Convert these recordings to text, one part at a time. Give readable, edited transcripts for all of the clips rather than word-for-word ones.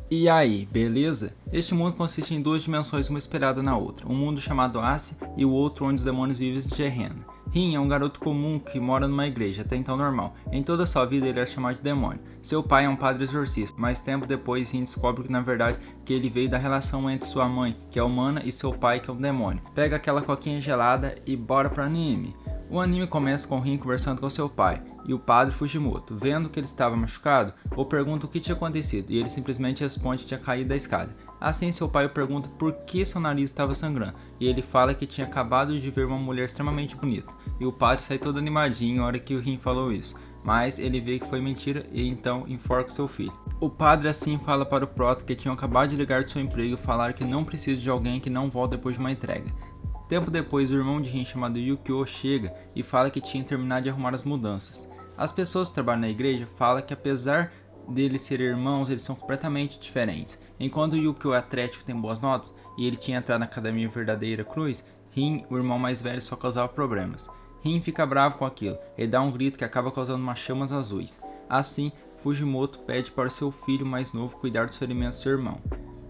E aí, beleza? Este mundo consiste em duas dimensões, uma espelhada na outra. Um mundo chamado Assi e o outro onde os demônios vivem de Gehenna. Rin é um garoto comum que mora numa igreja, até então normal. Em toda a sua vida ele era chamado de demônio. Seu pai é um padre exorcista, mas tempo depois Rin descobre que na verdade que ele veio da relação entre sua mãe, que é humana, e seu pai, que é um demônio. Pega aquela coquinha gelada e bora pro anime. O anime começa com Rin conversando com seu pai e o padre Fujimoto, vendo que ele estava machucado, o pergunta o que tinha acontecido e ele simplesmente responde que tinha caído da escada. Assim seu pai o pergunta por que seu nariz estava sangrando e ele fala que tinha acabado de ver uma mulher extremamente bonita e o padre sai todo animadinho na hora que o Rin falou isso, mas ele vê que foi mentira e então enforca seu filho. O padre assim fala para o Proto que tinham acabado de ligar de seu emprego e falaram que não precisa de alguém que não volta depois de uma entrega. Tempo depois, o irmão de Rin chamado Yukio chega e fala que tinha terminado de arrumar as mudanças. As pessoas que trabalham na igreja falam que apesar deles serem irmãos, eles são completamente diferentes. Enquanto o Yukio é atlético e tem boas notas, e ele tinha entrado na Academia Verdadeira Cruz, Rin, o irmão mais velho, só causava problemas. Rin fica bravo com aquilo, ele dá um grito que acaba causando umas chamas azuis. Assim, Fujimoto pede para seu filho mais novo cuidar dos ferimentos do seu irmão.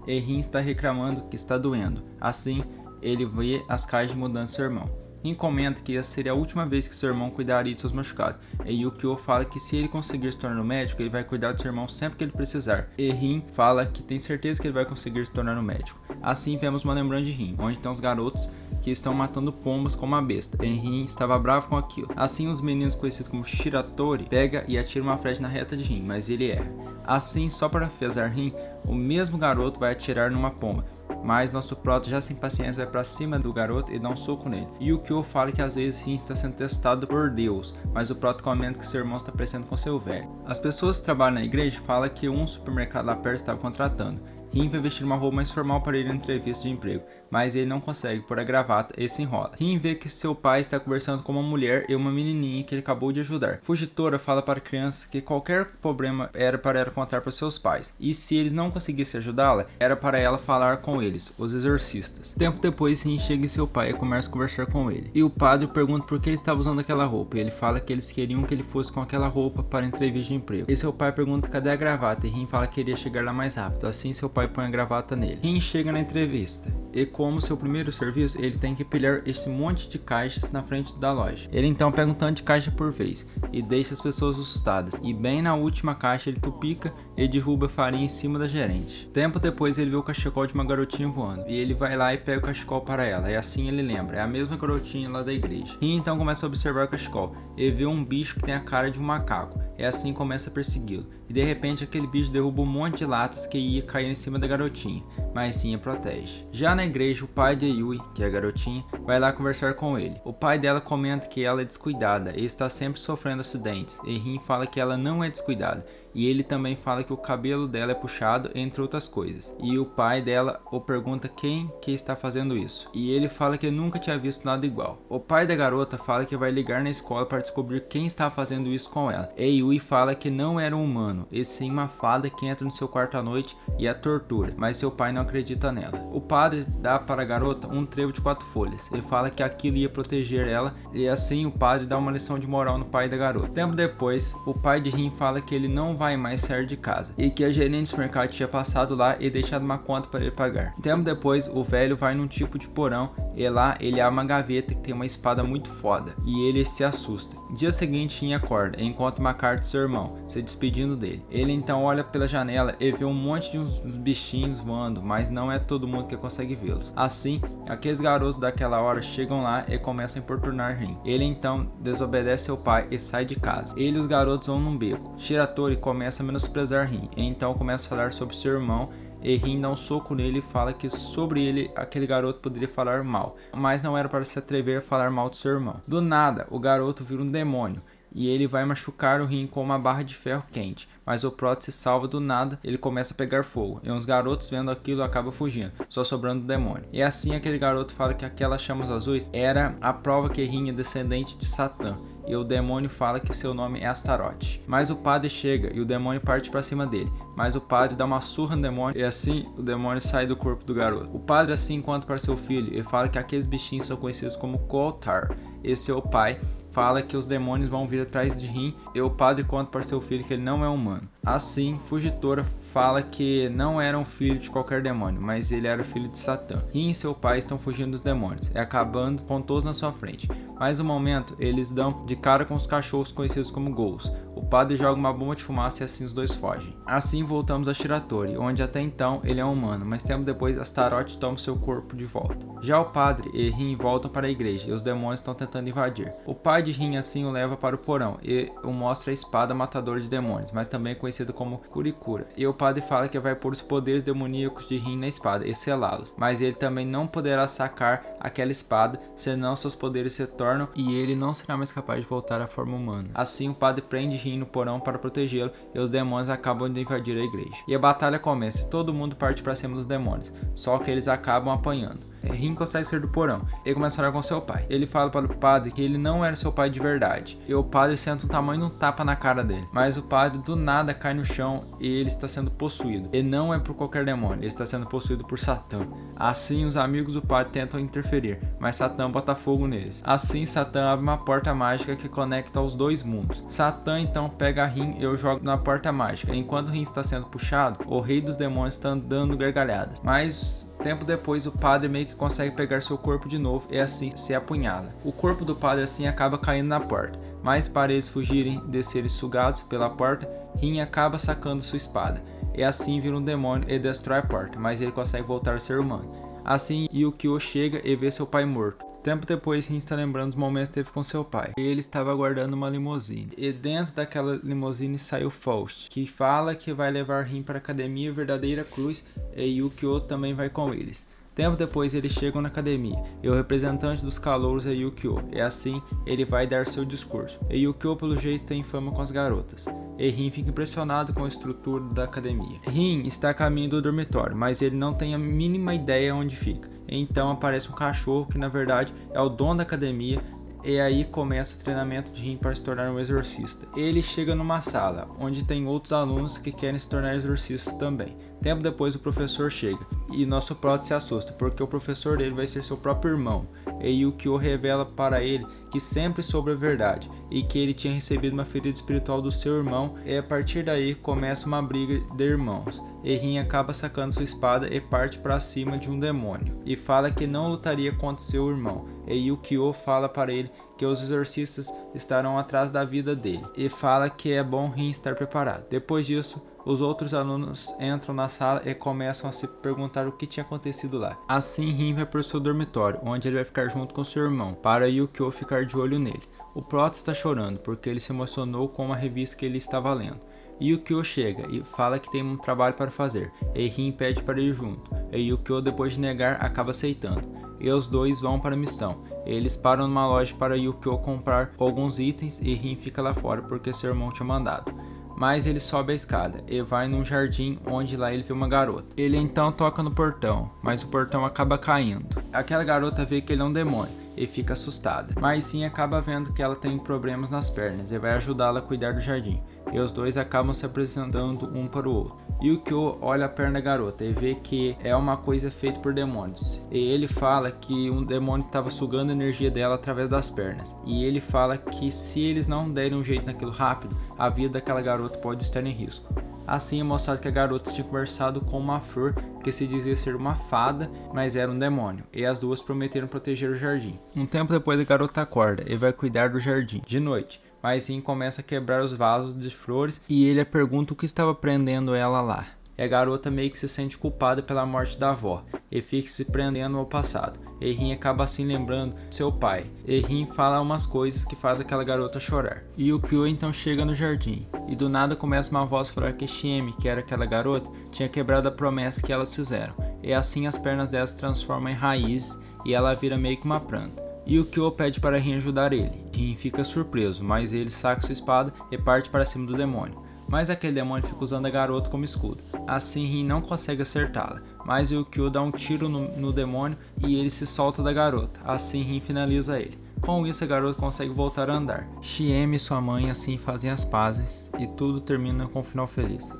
E Rin está reclamando que está doendo. Assim, ele vê as caixas de mudança do seu irmão. Rin comenta que essa seria a última vez que seu irmão cuidaria de seus machucados. E Yukio fala que se ele conseguir se tornar um médico, ele vai cuidar do seu irmão sempre que ele precisar. E Rin fala que tem certeza que ele vai conseguir se tornar um médico. Assim vemos uma lembrança de Rin, onde tem os garotos que estão matando pombos como uma besta. E Rin estava bravo com aquilo. Assim os meninos conhecidos como Shiratori pega e atira uma flecha na reta de Rin, mas ele erra. Assim, só para afesar Rin, o mesmo garoto vai atirar numa pomba. Mas nosso Proto, já sem paciência, vai pra cima do garoto e dá um soco nele. E o Kyo fala que às vezes Rin está sendo testado por Deus, mas o Proto comenta que seu irmão está parecendo com seu velho. As pessoas que trabalham na igreja falam que um supermercado lá perto estava contratando. Rin vai vestir uma roupa mais formal para ir na entrevista de emprego, mas ele não consegue por a gravata e se enrola. Rin vê que seu pai está conversando com uma mulher e uma menininha que ele acabou de ajudar. Fugitora fala para a criança que qualquer problema era para ela contar para seus pais, e se eles não conseguissem ajudá-la, era para ela falar com eles, os exorcistas. Tempo depois, Rin chega em seu pai e começa a conversar com ele, e o padre pergunta por que ele estava usando aquela roupa, e ele fala que eles queriam que ele fosse com aquela roupa para a entrevista de emprego. E seu pai pergunta cadê a gravata, e Rin fala que queria chegar lá mais rápido, assim seu pai põe a gravata nele. Rin chega na entrevista, e como seu primeiro serviço, ele tem que pilhar esse monte de caixas na frente da loja. Ele então pega um tanto de caixa por vez, e deixa as pessoas assustadas, e bem na última caixa ele tupica e derruba farinha em cima da gerente. Tempo depois ele vê o cachecol de uma garotinha voando, e ele vai lá e pega o cachecol para ela, e assim ele lembra, é a mesma garotinha lá da igreja. Rin então começa a observar o cachecol, e vê um bicho que tem a cara de um macaco, e assim começa a persegui-lo, e de repente aquele bicho derruba um monte de latas que ia cair em cima da garotinha, mas sim a protege. Já na igreja, o pai de Yui, que é a garotinha, vai lá conversar com ele. O pai dela comenta que ela é descuidada e está sempre sofrendo acidentes, e Rin fala que ela não é descuidada, e ele também fala que o cabelo dela é puxado, entre outras coisas. E o pai dela o pergunta quem que está fazendo isso, e ele fala que nunca tinha visto nada igual. O pai da garota fala que vai ligar na escola para descobrir quem está fazendo isso com ela. E Yui fala que não era um humano, e sim uma fada que entra no seu quarto à noite e a tortura, mas seu pai não acredita nela. O padre dá para a garota um trevo de 4 folhas, e fala que aquilo ia proteger ela, e assim o padre dá uma lição de moral no pai da garota. Tempo depois, o pai de Rin fala que ele não vai mais sair de casa, e que a gerente do supermercado tinha passado lá e deixado uma conta para ele pagar. Tempo depois, o velho vai num tipo de porão, e lá ele abre uma gaveta que tem uma espada muito foda, e ele se assusta. Dia seguinte, Rin acorda e encontra uma carta de seu irmão, se despedindo dele. Ele então olha pela janela e vê um monte de uns bichinhos voando, mas não é todo mundo que consegue vê-los. Assim, aqueles garotos daquela hora chegam lá e começam a importunar Rin. Ele então desobedece seu pai e sai de casa. Ele e os garotos vão num beco. Shiratori começa a menosprezar Rin, e então começa a falar sobre seu irmão, e Rin dá um soco nele e fala que sobre ele aquele garoto poderia falar mal, mas não era para se atrever a falar mal do seu irmão. Do nada, o garoto vira um demônio, e ele vai machucar o Rin com uma barra de ferro quente, mas o Proto se salva do nada, ele começa a pegar fogo, e uns garotos vendo aquilo acabam fugindo, só sobrando o demônio. E assim aquele garoto fala que aquelas chamas azuis era a prova que Rin é descendente de Satã, e o demônio fala que seu nome é Astaroth. Mas o padre chega e o demônio parte para cima dele, mas o padre dá uma surra no demônio e assim o demônio sai do corpo do garoto. O padre assim conta para seu filho e fala que aqueles bichinhos são conhecidos como Kotar, e seu pai fala que os demônios vão vir atrás de Rin, e o padre conta para seu filho que ele não é humano. Assim, Fugitora fala que não era um filho de qualquer demônio, mas ele era filho de Satã. Rin e seu pai estão fugindo dos demônios, e acabando com todos na sua frente. Mas no momento, eles dão de cara com os cachorros conhecidos como ghouls. O padre joga uma bomba de fumaça e assim os dois fogem. Assim voltamos a Shiratori, onde até então ele é humano, mas tempo depois Astaroth toma seu corpo de volta. Já o padre e Rin voltam para a igreja e os demônios estão tentando invadir. O pai de Rin assim o leva para o porão e o mostra a espada matadora de demônios, mas também é conhecido como Kurikura. E o padre fala que vai pôr os poderes demoníacos de Rin na espada e selá-los, mas ele também não poderá sacar aquela espada, senão seus poderes se tornam e ele não será mais capaz de voltar à forma humana. Assim o padre prende Rin no porão para protegê-lo e os demônios acabam de invadir a igreja. E a batalha começa e todo mundo parte para cima dos demônios, só que eles acabam apanhando. Rin consegue sair do porão. Ele começa a falar com seu pai. Ele fala para o padre que ele não era seu pai de verdade. E o padre senta um tamanho de um tapa na cara dele. Mas o padre do nada cai no chão e ele está sendo possuído. E não é por qualquer demônio, ele está sendo possuído por Satã. Assim os amigos do padre tentam interferir, mas Satã bota fogo neles. Assim Satã abre uma porta mágica que conecta os dois mundos. Satã então pega Rin e o joga na porta mágica. Enquanto Rin está sendo puxado, o rei dos demônios está dando gargalhadas. Mas tempo depois, o padre meio que consegue pegar seu corpo de novo e assim se apunhala. O corpo do padre assim acaba caindo na porta, mas para eles fugirem de serem sugados pela porta, Rin acaba sacando sua espada. E assim vira um demônio e destrói a porta, mas ele consegue voltar a ser humano. Assim, Yukio chega e vê seu pai morto. Tempo depois, Rin está lembrando os momentos que teve com seu pai. Ele estava aguardando uma limusine. E dentro daquela limusine saiu Faust, que fala que vai levar Rin para a Academia Verdadeira Cruz e Yukio também vai com eles. Tempo depois eles chegam na academia e o representante dos calouros é Yukio, e assim ele vai dar seu discurso. E Yukio pelo jeito tem fama com as garotas. E Rin fica impressionado com a estrutura da academia. Rin está a caminho do dormitório, mas ele não tem a mínima ideia onde fica. Então aparece um cachorro que na verdade é o dono da academia. E aí começa o treinamento de Rin para se tornar um exorcista. Ele chega numa sala, onde tem outros alunos que querem se tornar exorcistas também. Tempo depois o professor chega, e nosso prota se assusta, porque o professor dele vai ser seu próprio irmão. E Yukio revela para ele que sempre soube a verdade, e que ele tinha recebido uma ferida espiritual do seu irmão, e a partir daí começa uma briga de irmãos. E Rin acaba sacando sua espada e parte para cima de um demônio, e fala que não lutaria contra seu irmão. E Yukio fala para ele que os exorcistas estarão atrás da vida dele, e fala que é bom Rin estar preparado. Depois disso, os outros alunos entram na sala e começam a se perguntar o que tinha acontecido lá. Assim, Rin vai para o seu dormitório, onde ele vai ficar junto com seu irmão, para Yukio ficar de olho nele. O prota está chorando, porque ele se emocionou com uma revista que ele estava lendo. Yukio chega e fala que tem um trabalho para fazer, e Rin pede para ir junto, e Yukio, depois de negar, acaba aceitando. E os dois vão para a missão. Eles param numa loja para Yukio comprar alguns itens e Rin fica lá fora porque seu irmão tinha mandado. Mas ele sobe a escada e vai num jardim onde lá ele vê uma garota. Ele então toca no portão, mas o portão acaba caindo. Aquela garota vê que ele é um demônio e fica assustada, mas sim acaba vendo que ela tem problemas nas pernas e vai ajudá-la a cuidar do jardim. E os dois acabam se apresentando um para o outro. Yukio olha a perna da garota e vê que é uma coisa feita por demônios. E ele fala que um demônio estava sugando a energia dela através das pernas. E ele fala que se eles não derem um jeito naquilo rápido, a vida daquela garota pode estar em risco. Assim é mostrado que a garota tinha conversado com uma flor que se dizia ser uma fada, mas era um demônio, e as duas prometeram proteger o jardim. Um tempo depois a garota acorda e vai cuidar do jardim, de noite, mas Rin começa a quebrar os vasos de flores e ele a pergunta o que estava prendendo ela lá. E a garota meio que se sente culpada pela morte da avó e fica se prendendo ao passado. E Rin acaba assim lembrando seu pai. E Rin fala umas coisas que faz aquela garota chorar. E Yukio então chega no jardim. E do nada começa uma voz a falar que Shiemi, que era aquela garota, tinha quebrado a promessa que elas fizeram. E assim as pernas dela se transformam em raízes e ela vira meio que uma planta. Yukio pede para Rin ajudar ele. Rin fica surpreso, mas ele saca sua espada e parte para cima do demônio. Mas aquele demônio fica usando a garota como escudo. Assim Rin não consegue acertá-la, mas Yukio dá um tiro no demônio e ele se solta da garota. Assim Rin finaliza ele. Com isso a garota consegue voltar a andar. Shiemi e sua mãe assim fazem as pazes e tudo termina com um final feliz.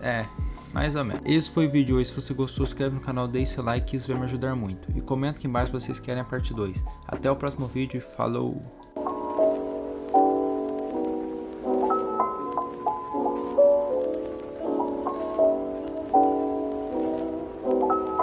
Mais ou menos. Esse foi o vídeo hoje. Se você gostou, se inscreve no canal, deixe seu like que isso vai me ajudar muito. E comenta aqui embaixo se vocês querem a parte 2. Até o próximo vídeo e falou!